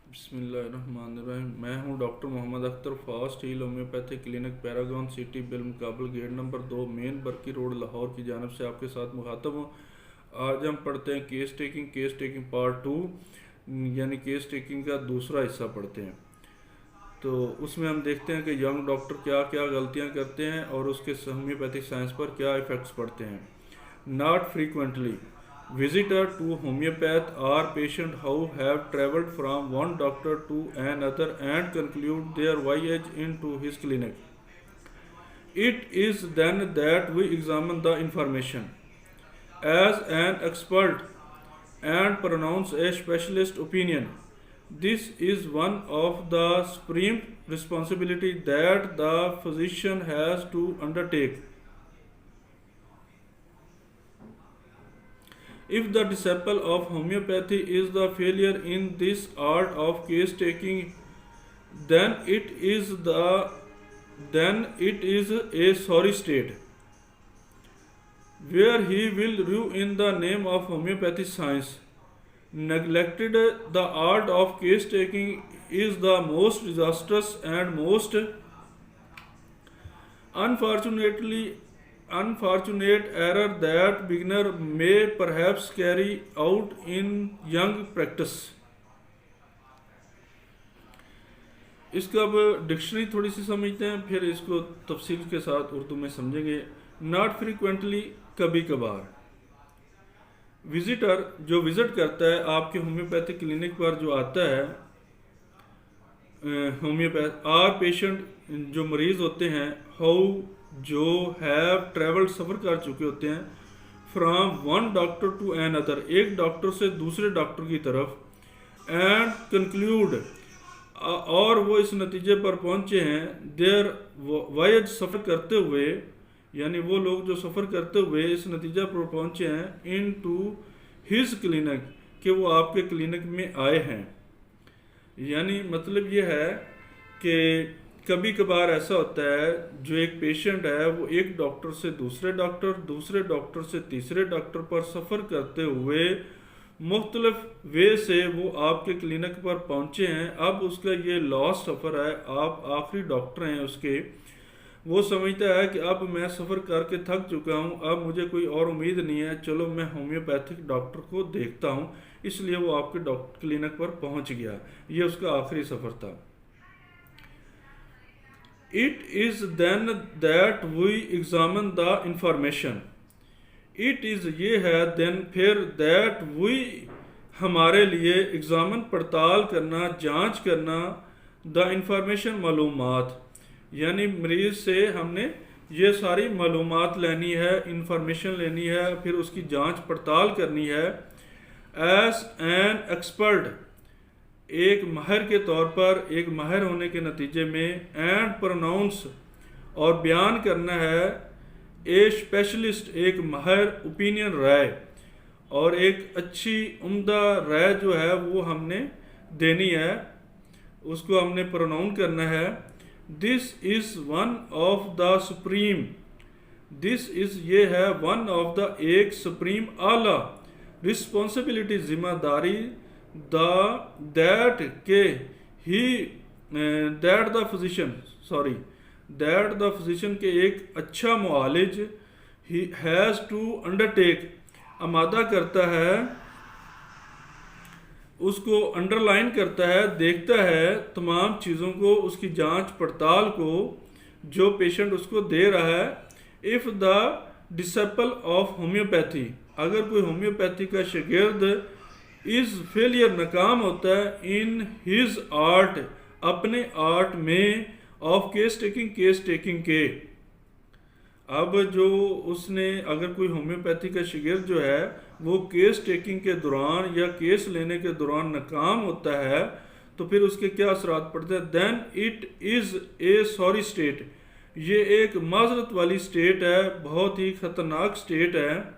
बिस्मिल्लाहिर्रहमानिर्रहीम। मैं हूं doctor Mohammad Akhtar, fast heal homoeopathic clinic, Paragon city, बिलमुकाबल gate number 2, main Barki road, Lahore की जानब से आपके साथ मुखातब हूं। आज हम पढ़ते हैं केस टेकिंग पार्ट 2, यानी केस टेकिंग का दूसरा हिस्सा पढ़ते हैं। तो उसमें हम देखते हैं कि यंग डॉक्टर क्या क्या गलतियां करते हैं और उसके होम्योपैथिक साइंस पर क्या इफ़ेक्ट्स पड़ते हैं। Not frequently visitor to homeopath or patient who have traveled from one doctor to another and conclude their voyage into his clinic. It is then that we examine the information as an expert and pronounce a specialist opinion. This is one of the supreme responsibility that the physician has to undertake. If the disciple of homeopathy is the failure in this art of case taking, then it is a sorry state, where he will rue in the name of homeopathy science. Neglected the art of case taking is the most disastrous and most unfortunate error that beginner may perhaps carry out in young practice. इसका अब dictionary थोड़ी सी समझते हैं, फिर इसको तफसील के साथ उर्दू में समझेंगे। नॉट फ्रीक्वेंटली, कभी कभार। विजिटर, जो विजिट करता है आपके होम्योपैथिक क्लिनिक पर, जो आता है होम्योपैथ, आर पेशेंट, जो मरीज़ होते हैं, हाउ, जो हैव ट्रेवल्ड, सफ़र कर चुके होते हैं, from one doctor to another, एक डॉक्टर से दूसरे डॉक्टर की तरफ, एंड कंक्लूड, और वो इस नतीजे पर पहुंचे हैं, देयर वायज, सफ़र करते हुए, यानी वो लोग जो सफ़र करते हुए इस नतीजा पर पहुंचे हैं, इन टू हिज क्लिनिक, कि वो आपके क्लिनिक में आए हैं। यानी मतलब ये है कि कभी कभार ऐसा होता है, जो एक पेशेंट है वो एक डॉक्टर से दूसरे डॉक्टर से तीसरे डॉक्टर पर सफ़र करते हुए मुख्तलिफ वे से वो आपके क्लिनिक पर पहुंचे हैं। अब उसका ये लॉस्ट सफ़र है, आप आखिरी डॉक्टर हैं उसके। वो समझता है कि अब मैं सफ़र करके थक चुका हूँ, अब मुझे कोई और उम्मीद नहीं है, चलो मैं होम्योपैथिक डॉक्टर को देखता हूँ, इसलिए वो आपके डॉक्टर क्लिनिक पर पहुँच गया। ये उसका आखिरी सफ़र था। It is then that we examine the information. It is ये है, then फिर, that we, हमारे लिए, एग्जामिन, पड़ताल करना, जांच करना, the information, मालूमात, यानी मरीज़ से हमने ये सारी मालूमात लेनी है, इंफॉर्मेशन लेनी है, फिर उसकी जांच पड़ताल करनी है। एज एन एक्सपर्ट, एक माहिर के तौर पर, एक माहिर होने के नतीजे में, एंड प्रोनाउंस, और बयान करना है, ए स्पेशलिस्ट, एक माहिर, ओपिनियन, राय, और एक अच्छी उम्दा राय जो है वो हमने देनी है, उसको हमने प्रोनाउंस करना है। This is one of the supreme, this is ये है, वन ऑफ द, एक, सुप्रीम, आला, रिस्पॉन्सिबिलिटी, जिम्मेदारी, दैट द फिजिशियन के एक अच्छा मुआलिज, ही हैज़ टू अंडरटेक, आमादा करता है, उसको अंडरलाइन करता है, देखता है तमाम चीज़ों को, उसकी जांच पड़ताल को जो पेशेंट उसको दे रहा है। If the disciple of homeopathy, अगर कोई होम्योपैथी का शागिर्द इस फेलियर, नाकाम होता है, इन हिज आर्ट, अपने आर्ट में, ऑफ केस टेकिंग के, अब जो उसने, अगर कोई होम्योपैथी का शागिर्द जो है वो केस टेकिंग के दौरान या केस लेने के दौरान नाकाम होता है, तो फिर उसके क्या असरात पड़ते हैं। Then it is a sorry state, ये एक माजरत वाली स्टेट है, बहुत ही ख़तरनाक स्टेट है।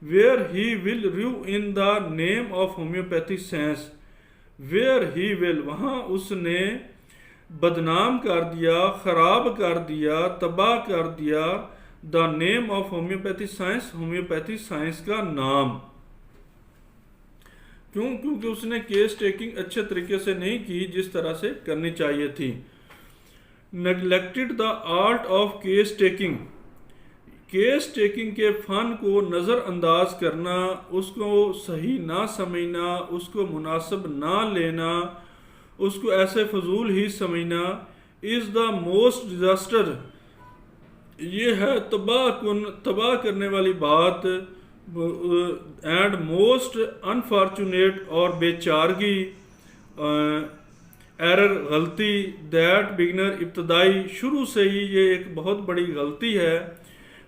Where he will ruin the name of homeopathic science, where he will, वहाँ उसने बदनाम कर दिया, ख़राब कर दिया, तबाह कर दिया, the name of homeopathy science, homeopathy science का नाम। क्योंकि उसने केस टेकिंग अच्छे तरीके से नहीं की जिस तरह से करनी चाहिए थी। Neglected the art of case taking, case taking के फन को नज़रअंदाज करना, उसको सही ना समझना, उसको मुनासिब ना लेना, उसको ऐसे फजूल ही समझना, इज़ द मोस्ट डिजास्टर, ये है तबाह करने वाली बात, एंड मोस्ट अनफॉर्चुनेट और बेचारगी, एरर गलती, दैट बिगनर इब्तदाई शुरू से ही ये एक बहुत बड़ी गलती है,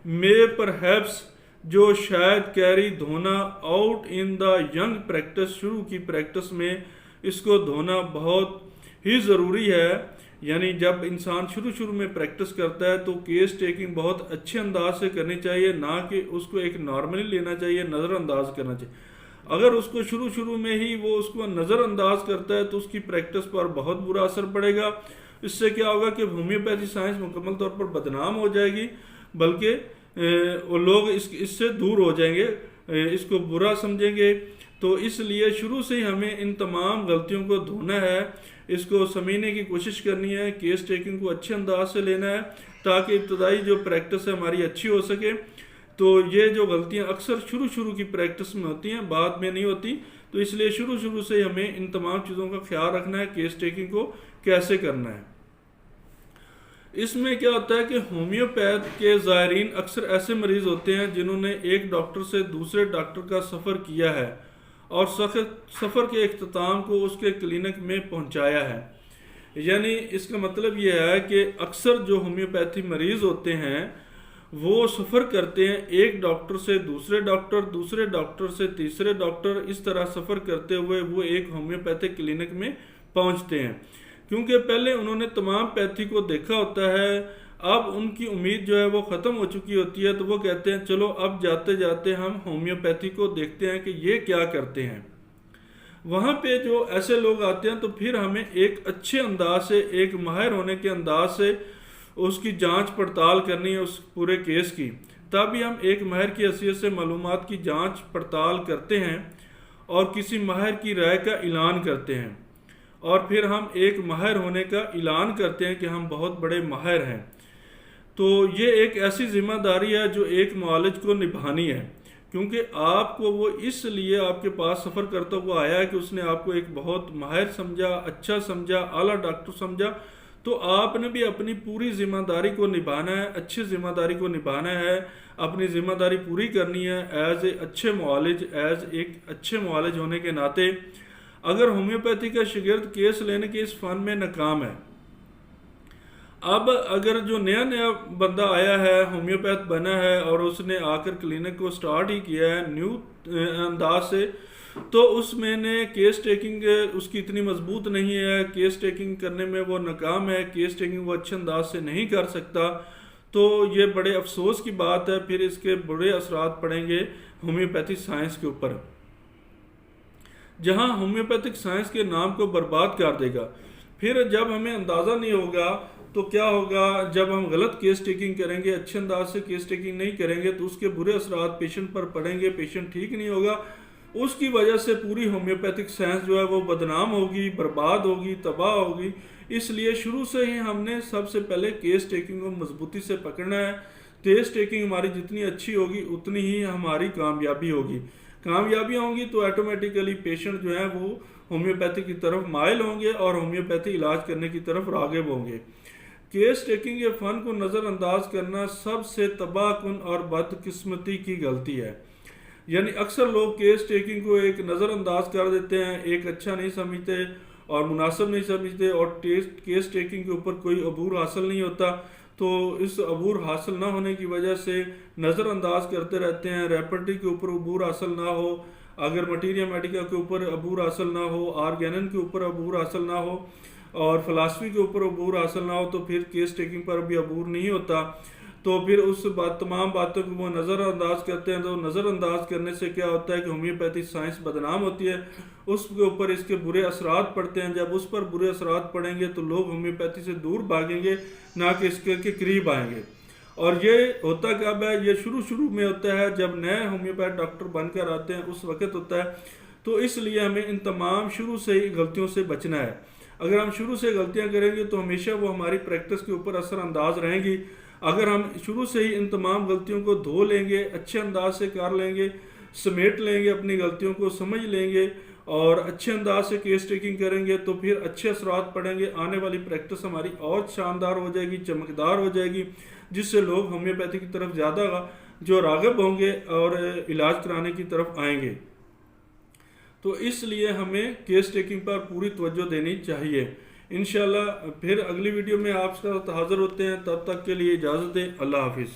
मे परहैप्स जो शायद कैरी धोना out in the young practice, शुरू की प्रैक्टिस में इसको धोना बहुत ही ज़रूरी है। यानी जब इंसान शुरू में प्रैक्टिस करता है तो केस टेकिंग बहुत अच्छे अंदाज से करनी चाहिए, ना कि उसको एक नॉर्मली लेना चाहिए, नज़रअंदाज करना चाहिए। अगर उसको शुरू में ही वो उसको नज़रअंदाज करता है तो उसकी प्रैक्टिस पर बहुत बुरा असर पड़ेगा। इससे क्या होगा कि होम्योपैथी साइंस मुकम्मल तौर पर बदनाम हो जाएगी, बल्कि वो लोग इससे दूर हो जाएंगे, इसको बुरा समझेंगे। तो इसलिए शुरू से ही हमें इन तमाम गलतियों को धोना है, इसको समझने की कोशिश करनी है, केस टेकिंग को अच्छे अंदाज से लेना है ताकि इब्तदाई जो प्रैक्टिस है हमारी अच्छी हो सके। तो ये जो गलतियां अक्सर शुरू की प्रैक्टिस में होती हैं, बाद में नहीं होती, तो इसलिए शुरू से हमें इन तमाम चीज़ों का ख्याल रखना है, केस टेकिंग को कैसे करना है। इसमें क्या होता है कि होम्योपैथ के ज़ायरीन अक्सर ऐसे मरीज़ होते हैं जिन्होंने एक डॉक्टर से दूसरे डॉक्टर का सफ़र किया है और सफ़र के इख्तिताम को उसके क्लिनिक में पहुंचाया है। यानी इसका मतलब यह है कि अक्सर जो होम्योपैथी मरीज़ होते हैं वो सफ़र करते हैं एक डॉक्टर से दूसरे डॉक्टर से तीसरे डॉक्टर, इस तरह सफ़र करते हुए वो एक होम्योपैथिक क्लिनिक में पहुंचते हैं, क्योंकि पहले उन्होंने तमाम पैथी को देखा होता है। अब उनकी उम्मीद जो है वो ख़त्म हो चुकी होती है, तो वो कहते हैं चलो अब जाते जाते हम होम्योपैथी को देखते हैं कि ये क्या करते हैं। वहाँ पे जो ऐसे लोग आते हैं तो फिर हमें एक अच्छे अंदाज से, एक माहिर होने के अंदाज से उसकी जांच पड़ताल करनी है उस पूरे केस की। तभी हम एक माहिर की हैसियत से मालूमात की जांच पड़ताल करते हैं और किसी माहिर की राय का ऐलान करते हैं, और फिर हम एक माहिर होने का ऐलान करते हैं कि हम बहुत बड़े माहिर हैं। तो ये एक ऐसी ज़िम्मेदारी है जो एक मुआलिज को निभानी है, क्योंकि आपको वो इसलिए आपके पास सफ़र करता हुआ आया है कि उसने आपको एक बहुत माहिर समझा, अच्छा समझा, आला डॉक्टर समझा। तो आपने भी अपनी पूरी ज़िम्मेदारी को निभाना है, अच्छी ज़िम्मेदारी को निभाना है, अपनी ज़िम्मेदारी पूरी करनी है एज एक अच्छे मुआलिज होने के नाते। अगर होम्योपैथी का शागिर्द केस लेने के इस फ़न में नाकाम है, अब अगर जो नया बंदा आया है, होम्योपैथ बना है और उसने आकर क्लिनिक को स्टार्ट ही किया है न्यू अंदाज से, तो उसमें ने केस टेकिंग उसकी इतनी मजबूत नहीं है, केस टेकिंग करने में वो नाकाम है, केस टेकिंग वो अच्छे अंदाज से नहीं कर सकता, तो ये बड़े अफसोस की बात है। फिर इसके बुरे असरात पड़ेंगे होम्योपैथिक साइंस के ऊपर, जहाँ होम्योपैथिक साइंस के नाम को बर्बाद कर देगा। फिर जब हमें अंदाज़ा नहीं होगा तो क्या होगा, जब हम गलत केस टेकिंग करेंगे, अच्छे अंदाज से केस टेकिंग नहीं करेंगे, तो उसके बुरे असरात पेशेंट पर पड़ेंगे, पेशेंट ठीक नहीं होगा, उसकी वजह से पूरी होम्योपैथिक साइंस जो है वो बदनाम होगी, बर्बाद होगी, तबाह होगी। इसलिए शुरू से ही हमने सबसे पहले केस टेकिंग को मजबूती से पकड़ना है। केस टेकिंग हमारी जितनी अच्छी होगी उतनी ही हमारी कामयाबी होगी। कामयाबियाँ होंगी तो ऑटोमेटिकली पेशेंट जो है वो होम्योपैथी की तरफ माइल होंगे और होम्योपैथी इलाज करने की तरफ राग़िब होंगे। केस टेकिंग के फ़न को नज़रअंदाज करना सबसे तबाहकुन और बदकिस्मती की गलती है। यानी अक्सर लोग केस टेकिंग को एक नज़रअंदाज कर देते हैं, एक अच्छा नहीं समझते और मुनासिब नहीं समझते, और केस टेकिंग के ऊपर कोई अबूर हासिल नहीं होता। तो इस अबूर हासिल ना होने की वजह से नज़रअंदाज करते रहते हैं। रेपर्टी के ऊपर अबूर हासिल ना हो, अगर मटीरिया मेडिका के ऊपर अबूर हासिल ना हो, ऑर्गेनन के ऊपर अबूर हासिल ना हो और फ़िलासफ़ी के ऊपर अबूर हासिल ना हो, तो फिर केस टेकिंग पर भी अबूर नहीं होता। तो फिर उस तमाम बातों को वो नज़रअंदाज करते हैं। तो नज़रअंदाज करने से क्या होता है कि होम्योपैथी साइंस बदनाम होती है, उसके ऊपर इसके बुरे असरात पड़ते हैं। जब उस पर बुरे असरात पड़ेंगे तो लोग होम्योपैथी से दूर भागेंगे, ना कि इसके करीब आएंगे। और ये होता कब है, ये शुरू में होता है जब नए होम्योपैथ डॉक्टर बनकर आते हैं, उस वक्त होता है। तो इसलिए हमें इन तमाम शुरू से ही गलतियों से बचना है। अगर हम शुरू से गलतियां करेंगे तो हमेशा वो हमारी प्रैक्टिस के ऊपर असरअंदाज रहेंगी। अगर हम शुरू से ही इन तमाम गलतियों को धो लेंगे, अच्छे अंदाज से कर लेंगे, समेट लेंगे, अपनी गलतियों को समझ लेंगे और अच्छे अंदाज से केस टेकिंग करेंगे, तो फिर अच्छे असरात पड़ेंगे। आने वाली प्रैक्टिस हमारी और शानदार हो जाएगी, चमकदार हो जाएगी, जिससे लोग होम्योपैथी की तरफ ज़्यादा जो राग़िब होंगे और इलाज कराने की तरफ आएंगे। तो इसलिए हमें केस टेकिंग पर पूरी तवज्जो देनी चाहिए। इंशाल्लाह फिर अगली वीडियो में आपके साथ हाज़िर होते हैं। तब तक के लिए इजाज़त दें। अल्लाह हाफिज़।